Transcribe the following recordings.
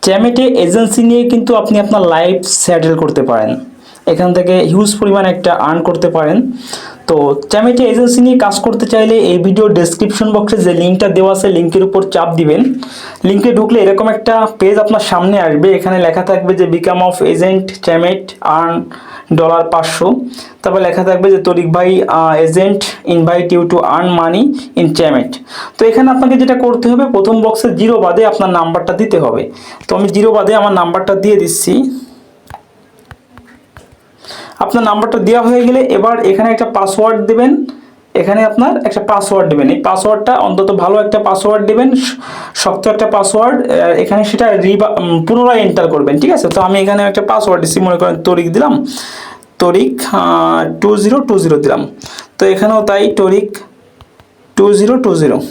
চ্যামেটে agency নিয়ে কিন্তু আপনি আপনার লাইফ সেটেল করতে পারেন, এখান থেকে হিউজ পরিমাণ একটা আর্ন করতে পারেন। তো চ্যামেটে এজেন্সি নিয়ে কাজ করতে চাইলে এই ভিডিও ডেসক্রিপশন বক্সে যে লিঙ্কটা দেওয়া আছে লিঙ্কের উপর চাপ দিবেন। লিঙ্কে ঢুকলে এরকম একটা পেজ আপনার সামনে আসবে, এখানে লেখা থাকবে যে become of agent Chamet earn $500। তারপর লেখা থাকবে যে তরিক ভাই agent invite you to earn money in Chamet. তো এখানে আপনাকে যেটা করতে হবে, প্রথম বক্সে 0 বাদে আপনার নাম্বারটা দিতে হবে। তো আমি 0 বাদে আমার নাম্বারটা দিয়ে দিচ্ছি। আপনার নাম্বারটা দেওয়া হয়ে গেলে এবার এখানে একটা পাসওয়ার্ড দেবেন, এখানে আপনার একটা পাসওয়ার্ড দেবেন। এই পাসওয়ার্ডটা অন্তত ভালো একটা পাসওয়ার্ড দেবেন, শক্ত একটা পাসওয়ার্ড। এখানে সেটা পুনরায় এন্টার করবেন, ঠিক আছে। তো আমি এখানে একটা পাসওয়ার্ড দিচ্ছি, মনে করেন তরিক দিলাম, তরিক 2020 দিলাম। তো এখানেও তাই তরিক 2020।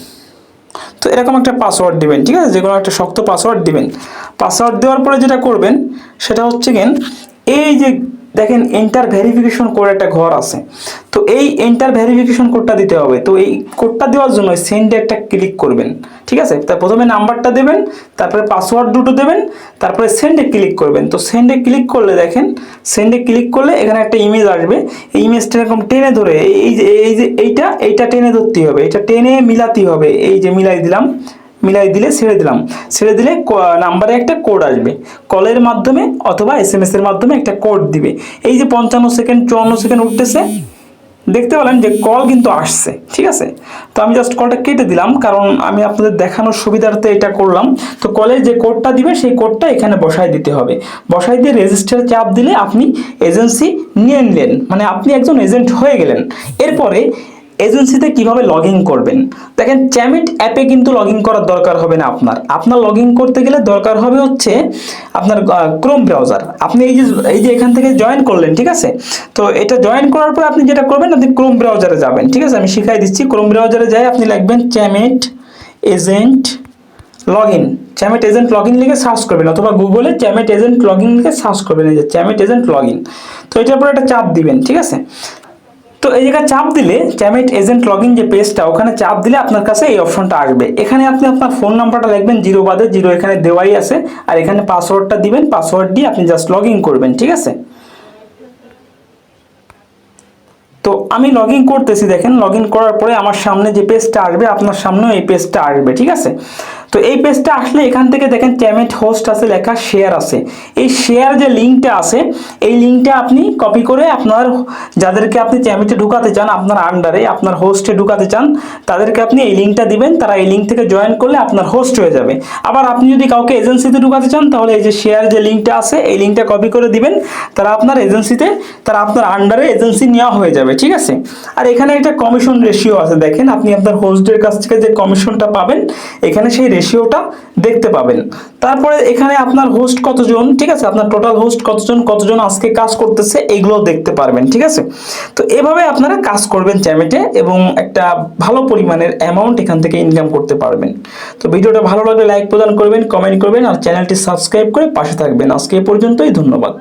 তো এরকম একটা পাসওয়ার্ড দিবেন, ঠিক আছে, যে কোনো একটা শক্ত পাসওয়ার্ড দিবেন। পাসওয়ার্ড দেওয়ার পরে যেটা করবেন সেটা হচ্ছে এই যে দেখেন এন্টার ভেরিফিকেশন কোড একটা ঘর আছে, তো এই এন্টার ভেরিফিকেশন কোডটা দিতে হবে। তো এই কোডটা দেওয়ার জন্য সেন্ডে একটা ক্লিক করবেন, ঠিক আছে। তা প্রথমে নাম্বারটা দেবেন, তারপরে পাসওয়ার্ড দুটো দেবেন, তারপরে সেন্ডে ক্লিক করবেন। তো সেন্ডে ক্লিক করলে দেখেন, সেন্ডে ক্লিক করলে এখানে একটা ইমেজ আসবে। এই ইমেজটা এরকম টেনে ধরে এই যে এইটা টেনে ধরতে হবে, এটা টেনে মিলাতে হবে। এই যে মিলাই দিলে ছেড়ে দিলাম, ছেড়ে দিলে নাম্বারে একটা কোড আসবে, কলের মাধ্যমে অথবা SMS এর মাধ্যমে একটা কোড দিবে। এই যে 55 সেকেন্ড 54 সেকেন্ড উঠতেছে, দেখতে পেলেন যে কল কিন্তু আসছে, ঠিক আছে। তো আমি জাস্ট কলটা কেটে দিলাম, কারণ আমি আপনাদের দেখানোর সুবিধার্থে এটা করলাম। তো কলের যে কোডটা দিবে সেই কোডটা এখানে বসায় দিতে হবে। বসাই দিয়ে রেজিস্টার চাপ দিলে আপনি এজেন্সি নিয়ে নিলেন, মানে আপনি একজন এজেন্ট হয়ে গেলেন। এরপরে এজেন্সিতে কিভাবে লগ ইন করবেন, দেখেন চ্যামেট অ্যাপে কিন্তু লগ ইন করার দরকার হবে না। আপনার লগ ইন করতে গেলে দরকার হবে হচ্ছে আপনার ক্রোম ব্রাউজার। আপনি এই যে এখান থেকে জয়েন করলেন, ঠিক আছে। তো এটা জয়েন করার পর আপনি যেটা করবেন, আপনি ক্রোম ব্রাউজারে যাবেন, ঠিক আছে। আমি শিখাই দিচ্ছি। ক্রোম ব্রাউজারে যাই আপনি লিখবেন Chamet agent log in, Chamet agent log in লিখে সার্চ করবেন, অথবা গুগলে চ্যামেট এজেন্ট লগ ইন লিখে সার্চ করবেন, এই যে চ্যামেট এজেন্ট লগ ইন। তো এটার উপর একটা চাপ দিবেন, ঠিক আছে। তো এই জায়গায় চাপ দিলে চ্যামেট এজেন্ট লগ ইন যে পেজটা, ওখানে চাপ দিলে আপনার কাছে এই অপশনটা আসবে। এখানে আপনি আপনার ফোন নাম্বারটা লিখবেন 0 বাদে 0, এখানে দেওয়াই আছে। আর এখানে পাসওয়ার্ডটা দিবেন, পাসওয়ার্ড দিয়ে আপনি জাস্ট লগ ইন করবেন, ঠিক আছে। তো আমি লগ ইন করতেছি, দেখেন লগ ইন করার পরে আমার সামনে যে পেজটা আসবে, আপনার সামনেও এই পেজটা আসবে, ঠিক আছে। তো এই পেজটা আসলে এখান থেকে দেখেন চ্যামেট হোস্ট আছে লেখা, শেয়ার আছে। এই শেয়ার যে লিঙ্কটা আছে, এই লিঙ্কটা আপনি কপি করে আপনার যাদেরকে আপনি চ্যামেটে ঢুকাতে চান, আপনার আন্ডারে আপনার হোস্টে ঢুকাতে চান, তাদেরকে আপনি এই লিঙ্কটা দিবেন। তারা এই লিঙ্ক থেকে জয়েন করলে আপনার হোস্ট হয়ে যাবে। আবার আপনি যদি কাউকে এজেন্সিতে ঢুকাতে চান, তাহলে এই যে শেয়ার যে লিঙ্কটা আছে, এই লিঙ্কটা কপি করে দিবেন। তারা আপনার এজেন্সিতে, তারা আপনার আন্ডারে এজেন্সি নেওয়া হয়ে যাবে, ঠিক আছে। আর এখানে একটা কমিশন রেশিও আছে, দেখেন আপনি আপনার হোস্টের কাছ থেকে যে কমিশনটা পাবেন, এখানে সেই রেশিওটা দেখতে পাবেন। তারপরে এখানে আপনার হোস্ট কতজন, ঠিক আছে, আপনার টোটাল হোস্ট কতজন আজকে কাজ করতেছে, এগুলো দেখতে পারবেন, ঠিক আছে। তো এভাবে আপনারা কাজ করবেন চ্যামেটে, এবং একটা ভালো পরিমাণের অ্যামাউন্ট এখান থেকে ইনকাম করতে পারবেন। তো ভিডিওটা ভালো লাগলে লাইক প্রদান করবেন, কমেন্ট করবেন, আর চ্যানেলটি সাবস্ক্রাইব করে পাশে থাকবেন। আজকে এ পর্যন্তই, ধন্যবাদ।